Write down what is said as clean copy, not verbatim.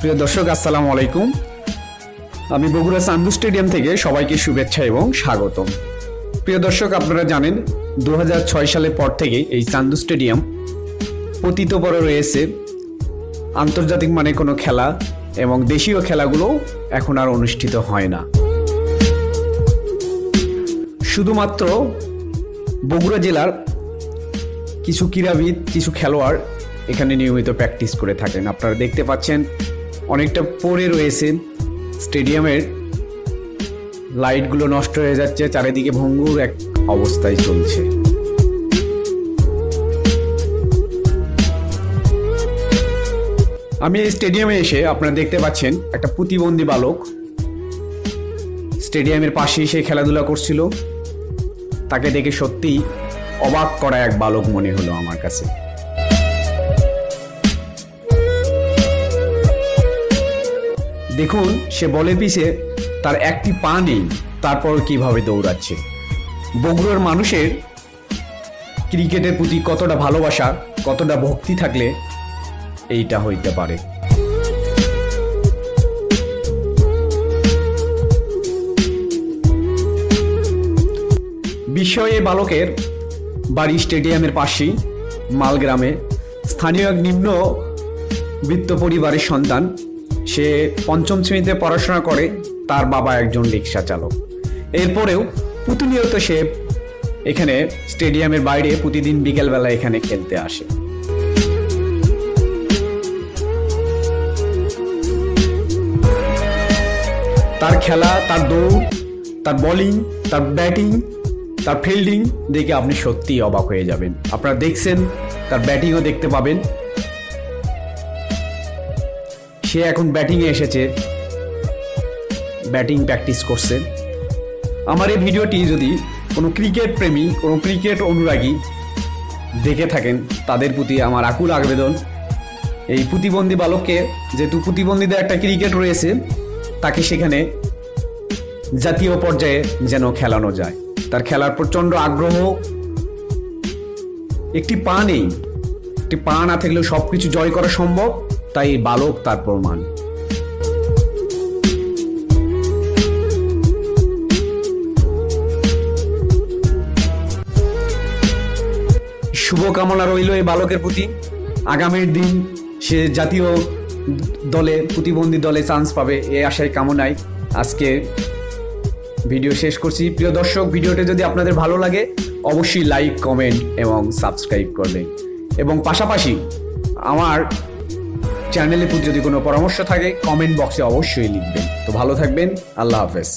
প্রিয় দর্শক আসসালামু আলাইকুম। আমি বগুড়া চান্দু স্টেডিয়াম থেকে সবাইকে শুভেচ্ছা এবং স্বাগতম। প্রিয় দর্শক, আপনারা জানেন 2006 সালের পর থেকে এই চান্দু স্টেডিয়াম পতিত পরে রয়েছে। আন্তর্জাতিক মানে কোনো খেলা এবং দেশীয় খেলাগুলো এখন আর অনুষ্ঠিত হয় না। শুধুমাত্র বগুড়া জেলার কিছু ক্রীড়াবিদ, কিছু খেলোয়াড় এখানে নিয়মিত প্র্যাকটিস করে থাকেন। আপনারা দেখতে পাচ্ছেন অনেকটা পড়ে রয়েছে। স্টেডিয়ামের লাইটগুলো নষ্ট হয়ে যাচ্ছে, চারিদিকে ভঙ্গুর এক অবস্থায় চলছে। আমি এই স্টেডিয়ামে এসে আপনারা দেখতে পাচ্ছেন একটা প্রতিবন্ধী বালক স্টেডিয়ামের পাশেই সে খেলাধুলা করছিল। তাকে দেখে সত্যিই অবাক করা এক বালক মনে হলো আমার কাছে। দেখুন, সে বলের পিছে তার একটি পা নেই, তারপর কিভাবে দৌড়াচ্ছে। বগুড়ার মানুষের ক্রিকেটের প্রতি কতটা ভালোবাসা, কতটা ভক্তি থাকলে এইটা হইতে পারে। বিস্ময়ে বালকের বাড়ি স্টেডিয়ামের পাশেই মালগ্রামে। স্থানীয় এক নিম্ন বিত্ত পরিবারের সন্তান। সে পঞ্চম শ্রেণীতে পড়াশোনা করে, তার বাবা একজন রিক্সা চালক। এরপরেও প্রতিনিয়ত সে এখানে স্টেডিয়ামের বাইরে প্রতিদিন বিকেলবেলা এখানে খেলতে আসে। তার খেলা, তার দৌড়, তার বোলিং, তার ব্যাটিং, তার ফিল্ডিং দেখে আপনি সত্যিই অবাক হয়ে যাবেন। আপনারা দেখছেন, তার ব্যাটিংও দেখতে পাবেন। সে এখন ব্যাটিংয়ে এসেছে, ব্যাটিং প্র্যাকটিস করছে। আমার এই ভিডিওটি যদি কোনো ক্রিকেট প্রেমী, কোনো ক্রিকেট অনুরাগী দেখে থাকেন, তাদের প্রতি আমার আকুল আবেদন, এই প্রতিবন্ধী বালককে, যেহেতু প্রতিবন্ধীদের একটা ক্রিকেট রয়েছে, তাকে সেখানে জাতীয় পর্যায়ে যেন খেলানো যায়। তার খেলার প্রচণ্ড আগ্রহ। একটি পা নেই, একটি পা না থাকলেও সব কিছু জয় করা সম্ভব, তাই বালক তার প্রমাণ। শুভকামনা রইল এই বালকের প্রতি। আগামীর দিন সে জাতীয় দলে, প্রতিবন্ধী দলে চান্স পাবে, এই আশায় কামনায় আজকে ভিডিও শেষ করছি। প্রিয় দর্শক, ভিডিওটি যদি আপনাদের ভালো লাগে অবশ্যই লাইক, কমেন্ট এবং সাবস্ক্রাইব করবেন। এবং পাশাপাশি আমার চ্যানেলে যদি কোনো পরামর্শ থাকে কমেন্ট বক্সে অবশ্যই লিখবেন। তো ভালো থাকবেন, আল্লাহ হাফেজ।